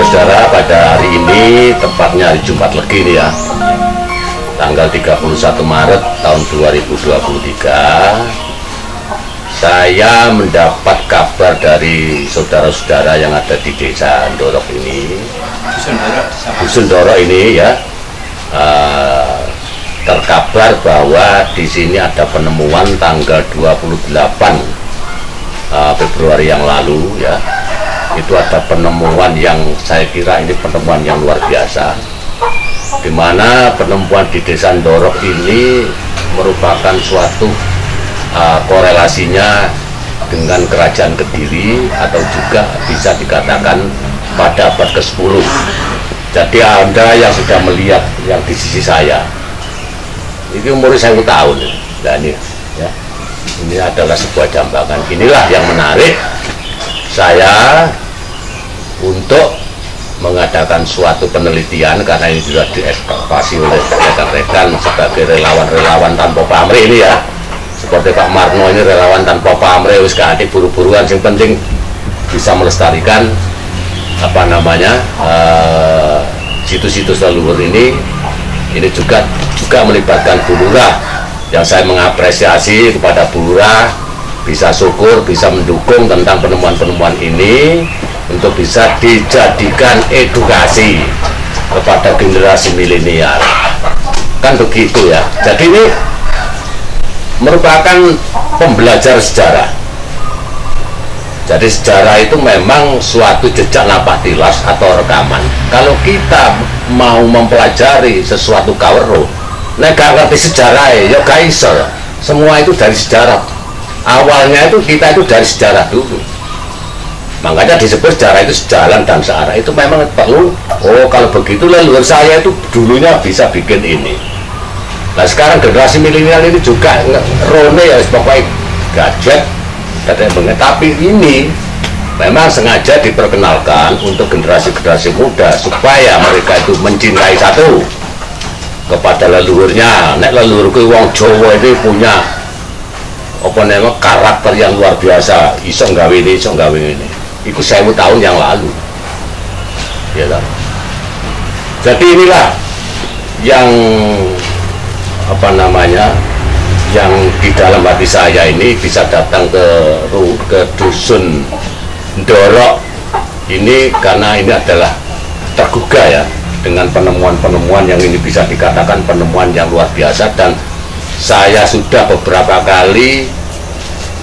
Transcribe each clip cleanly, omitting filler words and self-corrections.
Saudara, pada hari ini tepatnya hari Jumat Legi nih ya, tanggal 31 Maret tahun 2023, saya mendapat kabar dari saudara-saudara yang ada di desa Ndorok ini, Dusun Ndorok ini ya, terkabar bahwa di sini ada penemuan tanggal 28 Februari yang lalu ya. Itu ada penemuan yang saya kira ini penemuan yang luar biasa, di mana penemuan di desa Ndorok ini merupakan suatu korelasinya dengan kerajaan Kediri, atau juga bisa dikatakan pada abad ke-10. Jadi Anda yang sudah melihat yang di sisi saya, ini umur 1000 tahun. Nah ini ya, ini adalah sebuah jambangan. Inilah yang menarik saya untuk mengadakan suatu penelitian, karena ini sudah dieksploitasi oleh rekan-rekan sebagai relawan-relawan tanpa pamrih ini ya, seperti Pak Marno ini relawan tanpa pamrih, wis gak ada buru-buruan, yang penting bisa melestarikan apa namanya situs-situs leluhur ini juga melibatkan Bu Lurah, yang saya mengapresiasi kepada Bu Lurah, bisa syukur, bisa mendukung tentang penemuan-penemuan ini untuk bisa dijadikan edukasi kepada generasi milenial, kan begitu ya. Jadi ini merupakan pembelajar sejarah. Jadi sejarah itu memang suatu jejak napak tilas atau rekaman. Kalau kita mau mempelajari sesuatu kawero, nek gak ngerti sejarah ya gak iso. Semua itu dari sejarah. Awalnya itu kita itu dari sejarah dulu. Makanya disebut sejarah itu sejalan dan searah. Itu memang perlu, oh kalau begitu leluhur saya itu dulunya bisa bikin ini. Nah sekarang generasi milenial ini juga rone ya, pokoknya gadget, tapi ini memang sengaja diperkenalkan untuk generasi-generasi muda supaya mereka itu mencintai satu kepada leluhurnya. Nek leluhurku wong Jawa ini punya apa namanya karakter yang luar biasa, iso nggawe ini, iso nggawe ini. Itu 1000 tahun yang lalu, ya kan? Jadi inilah yang apa namanya, yang di dalam hati saya ini bisa datang ke Dusun Ndorok ini karena ini adalah tergugah ya dengan penemuan-penemuan yang ini bisa dikatakan penemuan yang luar biasa, dan saya sudah beberapa kali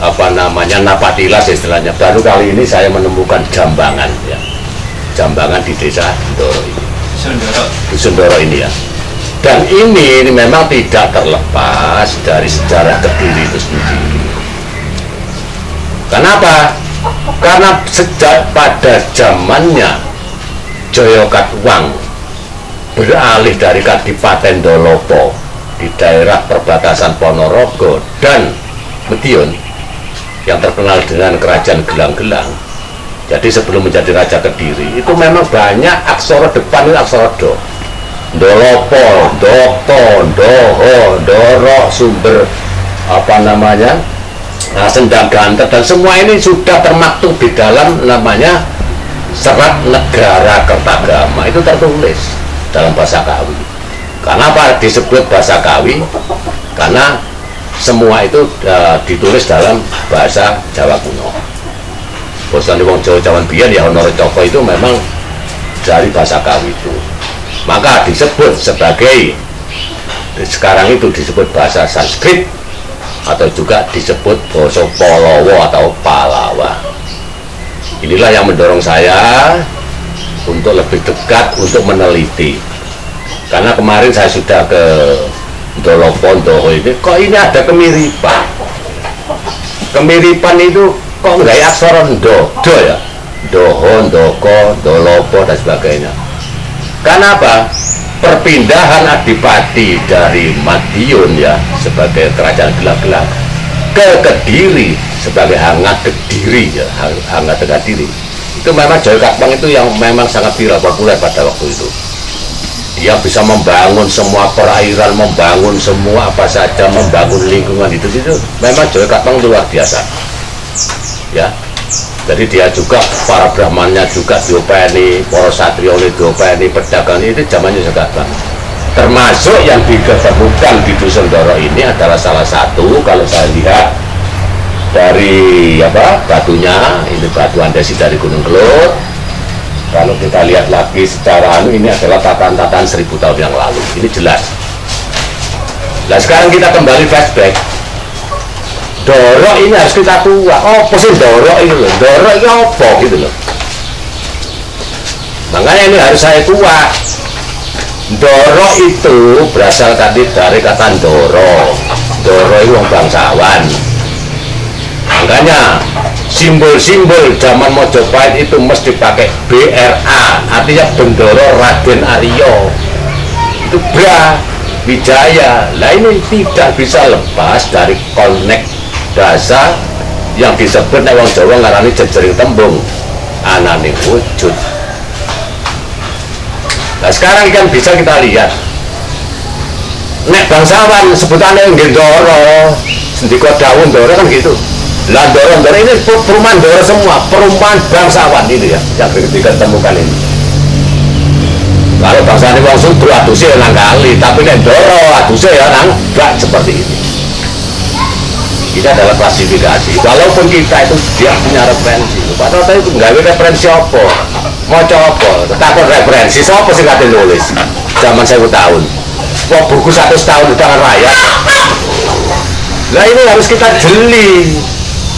apa namanya napatilas istilahnya. Baru kali ini saya menemukan jambangan ya, jambangan di desa Ndorok ini, Dusun Ndorok ini ya. Dan ini memang tidak terlepas dari sejarah Kediri itu sendiri. Kenapa? Karena sejak pada zamannya Jaya Katuang beralih dari Kadipaten Dolopo di daerah perbatasan Ponorogo dan Medion yang terkenal dengan Kerajaan Gelang-Gelang. Jadi sebelum menjadi Raja Kediri itu memang banyak aksara depan itu aksara do. Dolopo, Doko, Doho, Ndorok, Sumber apa namanya, Sendang Ganter, dan semua ini sudah termaktub di dalam namanya Serat Negara Kertagama. Itu tertulis dalam bahasa Kawi. Kenapa disebut bahasa Kawi? Karena semua itu ditulis dalam bahasa Jawa kuno. Bosone wong Jawa zaman biyen ya Honoro Coko itu memang dari bahasa Kawi itu. Maka disebut sebagai, sekarang itu disebut bahasa Sanskrit atau juga disebut basa Polowo atau Palawa. Inilah yang mendorong saya untuk lebih dekat untuk meneliti. Karena kemarin saya sudah ke Ndolopondoho ini, kok ini ada kemiripan. Kemiripan itu kok nggak aksara do ya, doho, doko, dolopo dan sebagainya. Karena apa? Perpindahan adipati dari Madiun ya sebagai kerajaan gelap-gelap ke Kediri sebagai Hangat Kediri ya, Hangat Kediri. Itu memang Jawi Katwang itu yang memang sangat viral populer pada waktu itu. Dia bisa membangun semua perairan, membangun semua apa saja, membangun lingkungan itu memang Jawi Katwang luar biasa. Ya, jadi dia juga para Brahmannya juga diopeni, para satrione diopeni, pedagang itu zamannya Jawi Katwang. Termasuk yang diketemukan di Dusun Ndoro ini adalah salah satu, kalau saya lihat dari apa batunya, ini batu andesi dari Gunung Kelut. Kalau kita lihat lagi secara ini adalah tatanan-tatanan 1000 tahun yang lalu, ini jelas. Nah sekarang kita kembali flashback. Ndoro ini harus kita tua. Oh, posisi Ndoro ini loh. Ndoro ini apa gitu loh. Makanya ini harus saya tua. Ndoro itu berasal tadi dari kata Ndoro. Ndoro itu orang bangsawan. Makanya simbol-simbol zaman Mojopahit itu mesti pakai BRA, artinya Bendoro Raden Aryo. Itu Bra Wijaya. Nah ini tidak bisa lepas dari konek dasar yang disebut nek wong Jawa ngarani jejering tembung anane wujud. Nah sekarang kan bisa kita lihat nek bangsawan sebutannya Ndoro, sendika daun Ndoro kan gitu. Lah Ndoro ini perumahan Ndoro semua, perumahan bangsawan itu ya yang ditemukan ini. Kalau bangsawan wong Sundro aduse nang kali, tapi nek Ndoro aduse ya nang gak seperti ini. Ini adalah klasifikasi. Walaupun kita itu dia punya referensi, padahal saya itu nggak ada referensi apa, mau coba, takut referensi, siapa sih nggak nulis? Zaman 1000 tahun, wah buku 100 tahun di tangan rakyat. Nah ini harus kita jeli.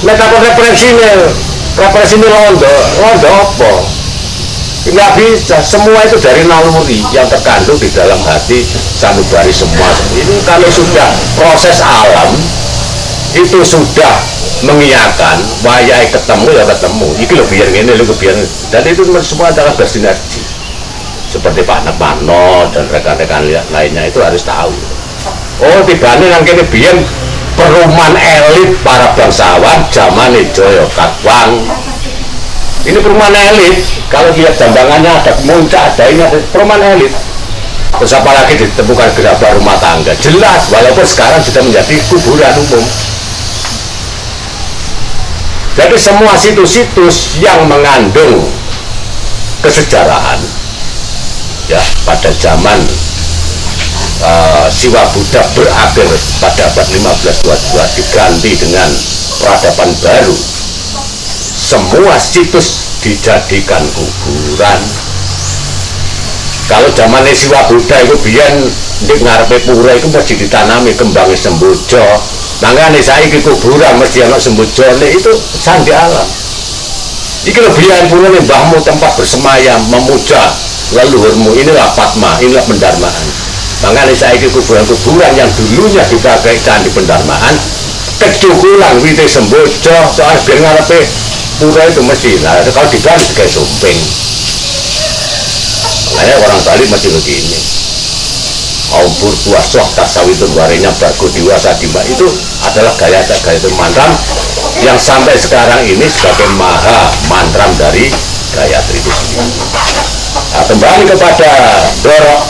Nah takut referensinya londo apa? Nggak bisa. Semua itu dari naluri yang terkandung di dalam hati sanubari semua. Ini kalau sudah proses alam itu sudah mengiyakan wayai ketemu ya ketemu iki lo biar ini lo biar, dan itu semua adalah bersinergi seperti Pak Nepano dan rekan-rekan lainnya itu harus tahu. Oh tibane nang kene biyen perumahan elit para bangsawan zaman Jawa Katwang. Ini perumahan elit, kalau lihat jambangannya ada muncak, ada ini ada perumahan elit. Terus apalagi ditemukan gerabah rumah tangga, jelas walaupun sekarang sudah menjadi kuburan umum. Jadi semua situs-situs yang mengandung kesejarahan ya pada zaman Siwa Buddha berakhir pada abad 1522 diganti dengan peradaban baru, semua situs dijadikan kuburan. Kalau zaman Siwa Buddha itu biyen di ngarepe pura itu mesti ditanami kembang sembojo. Makanya saya ke kuburan mesti anak sembojone itu sandi alam. Iki lebihan pura nih mbahmu tempat bersemayam memuja leluhurmu, inilah Padma, inilah pendarmaan. Makanya saya ke kuburan-kuburan yang dulunya dipakai candi pendarmaan kecukulan wite sembojo soal biar ngarepe pura itu mesti. Nah kalau diganti kayak sumping. Makanya orang Bali mesti begini. Aumpur puasoh tasawitun warinya bagus diwasa dimba, itu adalah gaya mantram yang sampai sekarang ini sebagai maha mantram dari Gayatri itu sendiri. Nah, kembali kepada Ndoro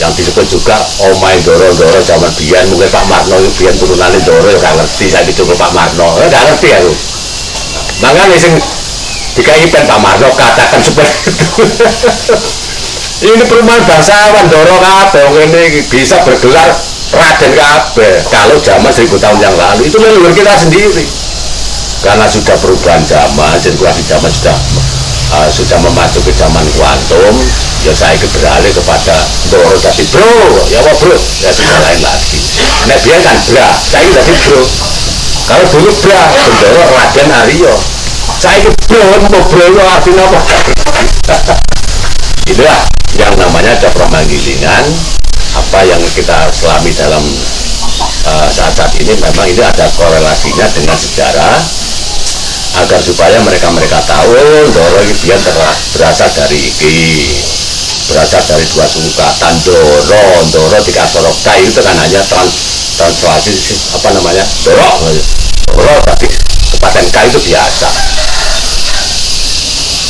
yang disebut juga Omai Ndoro zaman biyen, mungkin Pak Marno itu biyen turunannya Ndoro ya gak ngerti, saya coba Pak Marno gak ngerti aku. Makanya sing dikaikan Pak Marno katakan seperti itu. Ini perumahan bangsawan Ndoro kabeh ini bisa bergelar Raden kabeh kalau zaman 1000 tahun yang lalu itu leluhur kita sendiri. karena sudah perubahan zaman, sirkulasi zaman sudah memasuki zaman kuantum, ya saya beralih kepada Ndoro tadi bro, ya apa bro, ya sudah lain lagi. Nek biar kan bra, saya tadi bro. Kalau dulu bra, Ndoro Raden Aryo, saya bro, mau bro itu artinya apa? Itulah yang namanya cakra manggilingan. Apa yang kita selami dalam saat-saat ini, memang ini ada korelasinya dengan sejarah, agar supaya mereka tahu Ndoro ini biar berasal dari berasal dari dua sungkatan Ndoro dikasoroka itu kan hanya translasi apa namanya Ndoro tapi kepaten K itu biasa.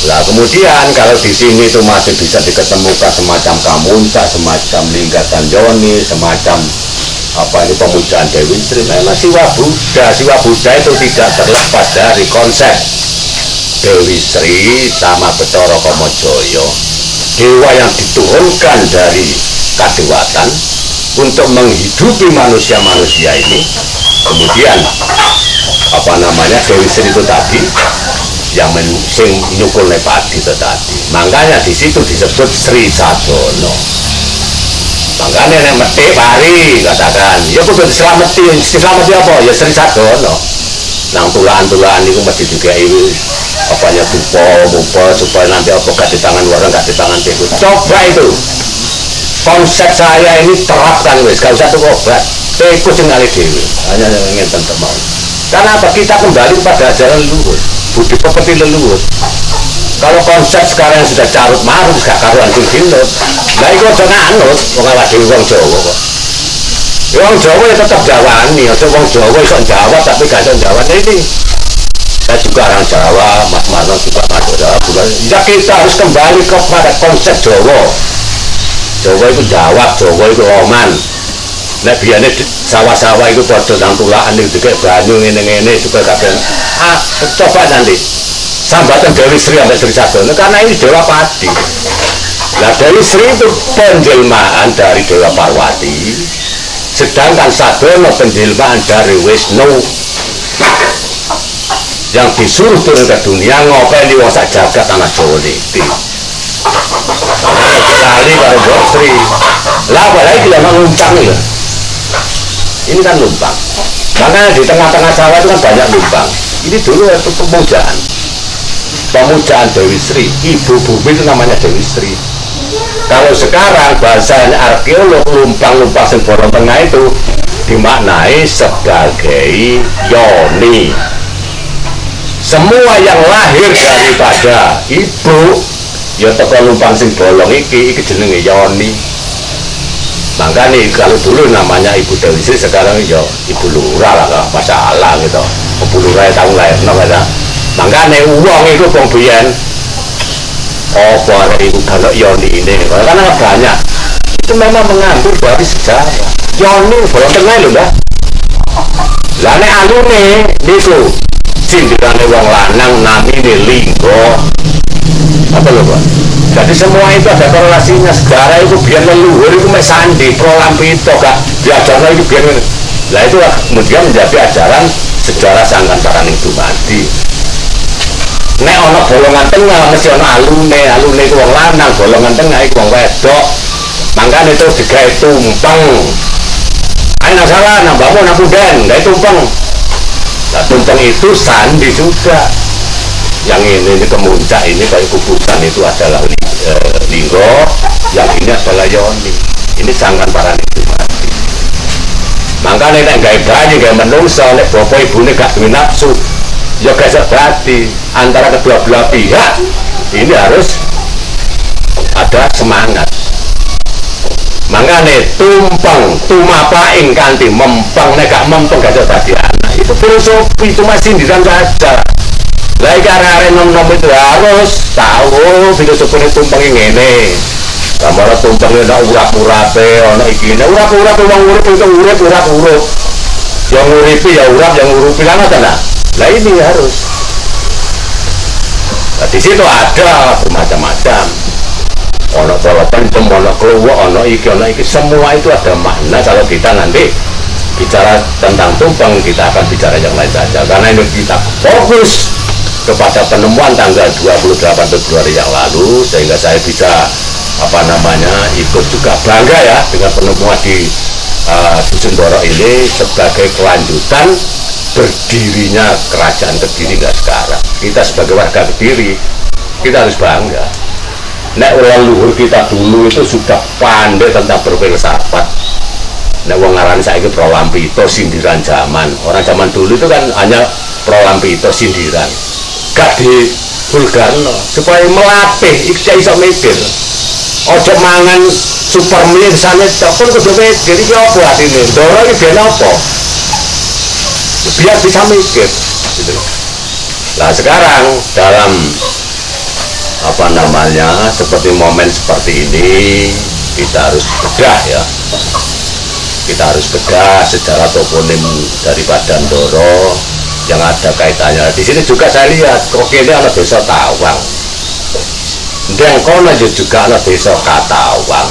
Nah kemudian kalau di sini itu masih bisa diketemukan semacam Kamunca, semacam Linggatan Yoni, semacam apa ini pemujaan Dewi Sri, memang Siwa Buddha itu tidak terlepas dari konsep Dewi Sri sama Bathara Kamajaya, dewa yang diturunkan dari kadewatan untuk menghidupi manusia ini. Kemudian apa namanya Dewi Sri itu tadi yang sing nyukul padi itu tadi, makanya di situ disebut Sri Sadono. Makanya yang metik pari katakan, ya kudu diselamati apa? Ya Sri Sadono. Nang tulaan itu mesti juga ini apanya tupo supaya nanti apa gak di tangan orang, gak di tangan tikus. Coba itu konsep saya ini terapkan wis, gak usah tuh obat. Tikus yang kali dewi, hanya ingin tentu mau. Karena apa? Kita kembali pada ajaran leluhur, budi pekerti leluhur. Kalau konsep sekarang yang sudah carut marut, gak karuan dinut. Nah itu aja nganut, wong awak dhewe wong Jawa kok. Wong Jawa ya tetap jawani, aja wong Jawa iso jawab tapi gak iso jawab ini. Saya juga orang Jawa, Mas Marno juga masuk Jawa. Ya kita harus kembali kepada konsep Jawa. Jawa itu jawab, Jawa itu oman. Nek biasanya sawah-sawah itu padha nang tulaan itu kayak banyu ngene-ngene juga kabeh. Coba nanti sambatan Dewi Sri sampai Sri Sadono karena ini dewa padi. Nah Dewi Sri itu penjelmaan dari Dewa Parwati, sedangkan Sadono penjelmaan dari Wisnu yang disuruh turun ke dunia ngopeni wong sak jagat tanah Jawa niki. Kali karo Mbok Sri. Lah apalagi dia numpang ya. Ini kan numpang. Makanya di tengah-tengah sawah itu kan banyak numpang. Ini dulu itu pemujaan Dewi Sri, ibu bumi itu namanya Dewi Sri. Kalau sekarang bahasanya arkeolog, lumpang-lumpang sing bolong tengah itu dimaknai sebagai yoni. Semua yang lahir daripada ibu ya teko lumpang sing bolong iki jenenge yoni. Makanya kalau dulu namanya Ibu Dewi Sri, sekarang ya Ibu Lurah lah, gak masalah gitu. Ibu Lurah tahun lahir kata. Makanya uang itu wong biyen apa itu kalau yoni ini karena banyak itu memang mengambil dari sejarah. Yoni bolong tengah lho Mbak. Lah nek alune niku sindirane wong lanang namine linggo. Apa lho Pak? Jadi semua itu ada korelasinya. Sejarah itu biar leluhur itu mek sandi prolampito gak diajarno itu biar. Lah itu kemudian menjadi ajaran sejarah Sangkan itu mati. Nek ana bolongan tengah mesti ana alune itu wong lanang, bolongan tengah iku wong wedok. Mangkane terus digawe tumpeng. Ayo salah nambahmu nang punden, gawe tumpeng. Nah, tumpeng itu sandi juga. Yang ini kemuncak ini kayak kubusan itu adalah linggo, yang ini adalah yoni. Ini Sangkan itu mati. Mangkane nek gawe bayi gawe menungso, nek bapak ibune gak duwe nafsu, ya gesek berarti antara kedua belah pihak ini harus ada semangat. Makanya tumpeng tumapaing kanti mempeng, nek gak mempeng gak jadi anak. Itu filosofi, cuma sindiran saja. Lagi karena nom-nom itu harus tahu filosofi tumpeng ngene. Kamara tumpeng nek urap-urape ana iki. Nek urap-urap wong urip itu urip urap-urip. Yang uripi ya urap, yang urupi kan ada nah. Lah ini harus. Nah, di situ ada bermacam-macam. Ono balapan, ono keluar, ono iki, semua itu ada makna kalau kita nanti bicara tentang tumpeng, kita akan bicara yang lain saja, karena ini kita fokus kepada penemuan tanggal 28 Februari yang lalu, sehingga saya bisa ikut juga bangga ya dengan penemuan di Dusun Doro ini sebagai kelanjutan berdirinya kerajaan Kediri nggak sekarang. Kita sebagai warga Kediri, kita harus bangga. Nek leluhur kita dulu itu sudah pandai tentang berfilsafat. Nek wong ngaran saiki prolampito sindiran zaman. Orang zaman dulu itu kan hanya prolampito sindiran. Gak di vulgarno supaya melatih iso mikir. Ojo mangan super mie sana pun kudu mikir iki apa atine. Ndoro iki ben apa? Biar bisa mikir gitu. Nah sekarang dalam seperti momen seperti ini kita harus bedah ya, kita harus bedah sejarah toponim daripada Ndoro yang ada kaitannya. Di sini juga saya lihat kok ini ada desa Tawang, dan kono juga ada desa Katawang.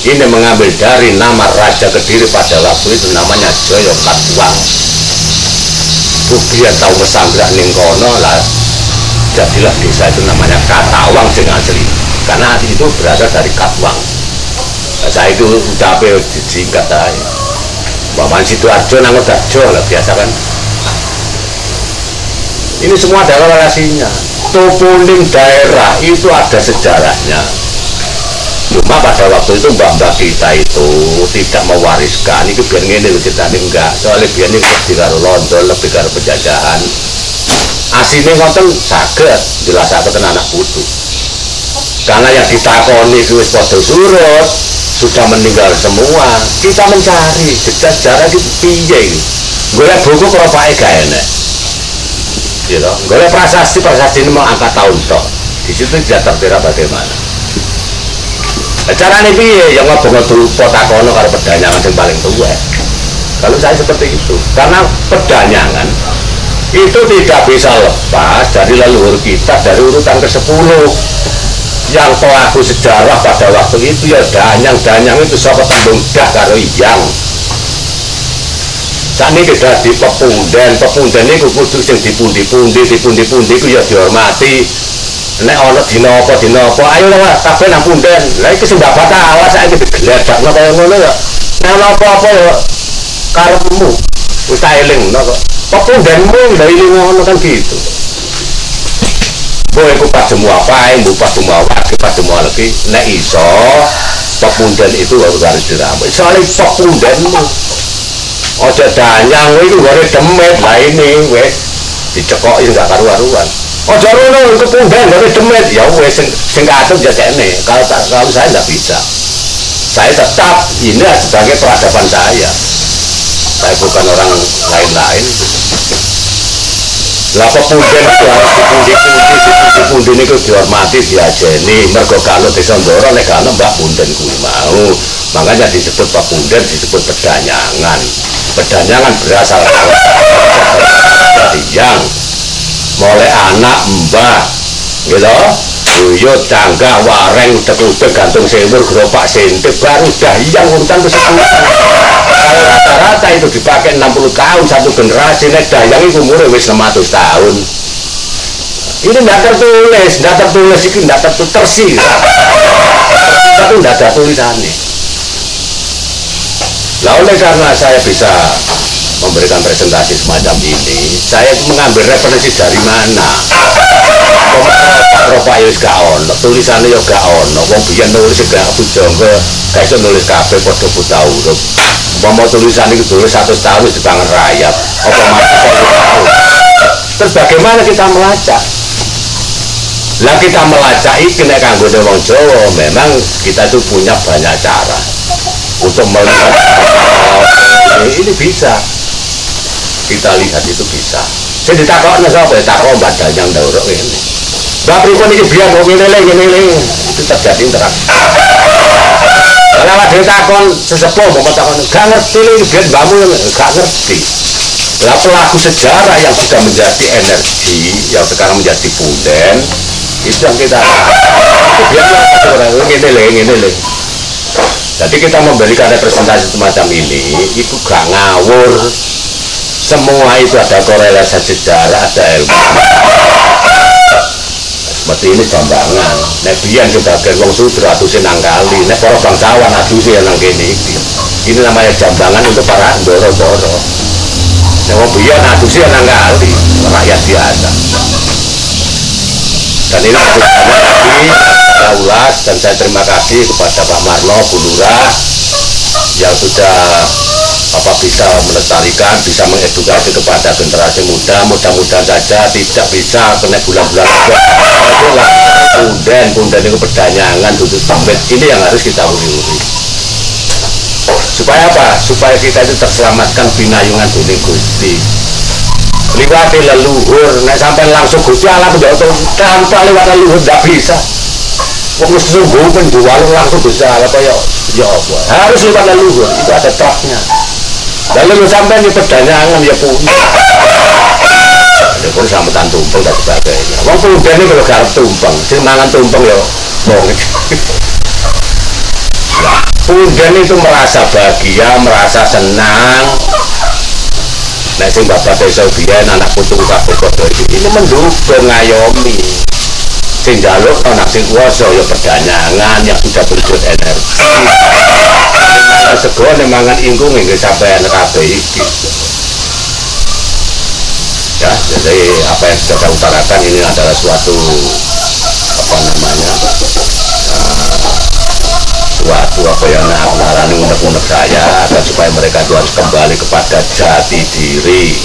Ini mengambil dari nama Raja Kediri pada waktu itu namanya Joyo Katwang. Bubian tahu mesanggerak ning kono lah, jadilah desa itu namanya Katawang sing asli, karena itu berasal dari Katwang. Nah, saya itu udah disingkat aja Bapak Sidoarjo nang Darjo lah biasa kan. Ini semua adalah relasinya. Toponim daerah itu ada sejarahnya. Cuma pada waktu itu mbak-mbak kita itu tidak mewariskan. Itu biar ngene lho ceritane enggak. Soalnya biar ini lebih karo Londo, lebih karo penjajahan. Asine ngoten saged jelasaken anak putu. Karena yang ditakoni itu wis padha surut, sudah meninggal semua. Kita mencari sejarah itu piye iki. Golek buku keropake gak enek. Gitu. Golek prasasti ini mau angkat tahun toh. Di situ tidak tertera bagaimana. Caranya piye yang ngobong-ngobong potakono karo pedanyangan yang paling tua. Kalau saya seperti itu, karena pedanyangan itu tidak bisa lepas dari leluhur kita dari urutan ke-10. Yang pelaku sejarah pada waktu itu ya Danyang itu saka tembung dah karo yang. Sani kita di pepunden itu kudu sing dipundi-pundi ku ya dihormati. Nek ana dina apa ayo lah kabeh nang punden. Lah iki sing babat awas saiki digledakno kaya ngono ya. Nek ana apa-apa ya karepmu wis tak elingno kok. Pepundenmu lha iki ngono kan gitu. Boy ku pas semua wae, mbok pas semua wae, pas semua lagi nek iso pepunden itu harus dirampung. Soalnya pepundenmu ojo Danyang itu gore demet lah ini wes dicekoki enggak karu-karuan. Ojo rono kepunden gore demet ya wes sing katut ya kene. Kalau saya enggak bisa. Saya tetap ini sebagai peradaban saya. Saya bukan orang lain-lain. Lah pepunden itu harus dipundi-pundi niku dihormati diajeni. Mergo kalau desa Ndoro nek ana Mbak Punden kuwi mau. Makanya disebut pepunden, disebut pedanyangan. Pedanyangan berasal dari yang mulai anak mbah gitu, buyut, canggah, wareng, udek-udek, gantung sewur, gerobak, sintip, baru dayang urutan ke 10. Kalau rata-rata itu dipakai 60 tahun satu generasi, nek dayang itu umurnya wis 600 tahun. Ini tidak tertulis, ini tidak tersirat, tapi tidak ada tulisannya. Nah, oleh karena saya bisa memberikan presentasi semacam ini, saya mengambil referensi dari mana? Ropak ya gak ono, tulisannya ya gak ono. Wong biyen nulis gak bujangga, gak iso nulis kabeh padha buta huruf. Umpama tulisan iki tulis 100 tahun wis dibangun rayap, apa maksudnya tahu? Terus bagaimana kita melacak? Lah kita melacak iki nek kanggo wong Jawa, memang kita itu punya banyak cara untuk melihat ini bisa kita lihat, itu bisa. Saya ditakokno sapa takok Mbak Danyang Ndoro ini. Mbak pripun iki biar kok ngene itu terjadi interaksi. Kalau ada takon sesepuh mau takon gak ngerti iki biar mbakmu gak ngerti. Lah pelaku sejarah yang sudah menjadi energi yang sekarang menjadi punden itu yang kita biar ngene. Jadi kita memberikan representasi semacam ini itu gak ngawur, semua itu ada korelasi sejarah, ada ilmu. Seperti ini jambangan. Nek biyen sebagai wong sudra adusin nang kali, nek para bangsawan adusin nang kene iki. Ini namanya jambangan untuk para ndoro-ndoro. Nek wong biyen adusin nang kali, rakyat biasa. Dan ini saya ulas dan saya terima kasih kepada Pak Marno, Bu Lurah yang sudah bisa melestarikan, bisa mengedukasi kepada generasi muda. Mudah-mudahan saja tidak bisa kena bulan-bulan punden itu perdanyangan duduk sempit. Ini yang harus kita uri-uri. Supaya apa? Supaya kita itu terselamatkan binayungan dunia Gusti. Liwati leluhur, nek sampai langsung Gusti Allah menjauh tanpa lewat leluhur tidak bisa. Wong sungguh penjual langsung Gusti Allah ya apa? Harus lewat leluhur, itu ada truknya. Lalu sampai di perdanyangan ya punya. Ya pun sambutan tumpeng dan sebagainya. Wong punya ini kalau garap tumpeng, sing mangan tumpeng ya wong. Punden itu merasa bahagia, merasa senang. Nek sing bapak desa biyen anak putu kabeh padha ini mendukung ngayomi. Sing njaluk ana sing kuwasa ya perdanyangan yang sudah berwujud energi. Sego nek mangan ingkung nggih sampeyan kabeh iki. Ya, jadi apa yang sudah saya utarakan ini adalah suatu suatu yang narani unek-unek saya agar supaya mereka itu harus kembali kepada jati diri.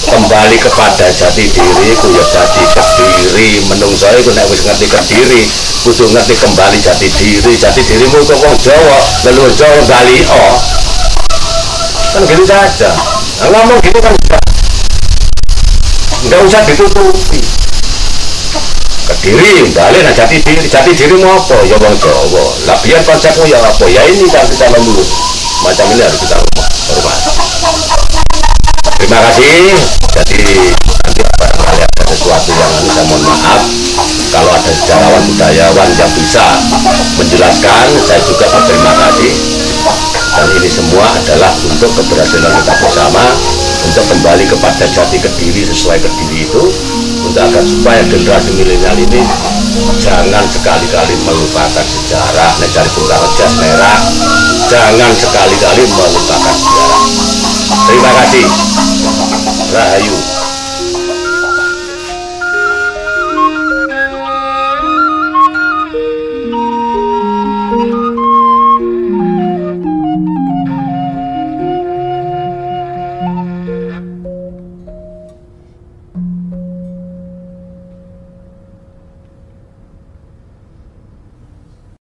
Kembali kepada jati diri ku ya jati kediri. Menungso iku nek wis ngerti kediri kudu ngerti kembali jati diri. Jati dirimu kok wong Jawa, leluhur Jawa galio. Kan gitu saja. Nah, ngomong gitu kan enggak usah ditutupi. Kediri, balik nah jati diri mau apa? Ya wong Jawa. Lah biar konsepmu ya apa? Ya ini kan kita leluhur. Macam ini harus kita hormati. Terima kasih. Jadi nanti barangkali ada sesuatu yang saya mohon maaf. Kalau ada sejarawan budayawan yang bisa menjelaskan, saya juga berterima kasih. Dan ini semua adalah untuk keberhasilan kita bersama, untuk kembali kepada jati kediri sesuai kediri itu, untuk agar supaya generasi milenial ini jangan sekali-kali melupakan sejarah. Nek dari Bung Jas Merah, jangan sekali-kali melupakan sejarah. Terima kasih. Rahayu.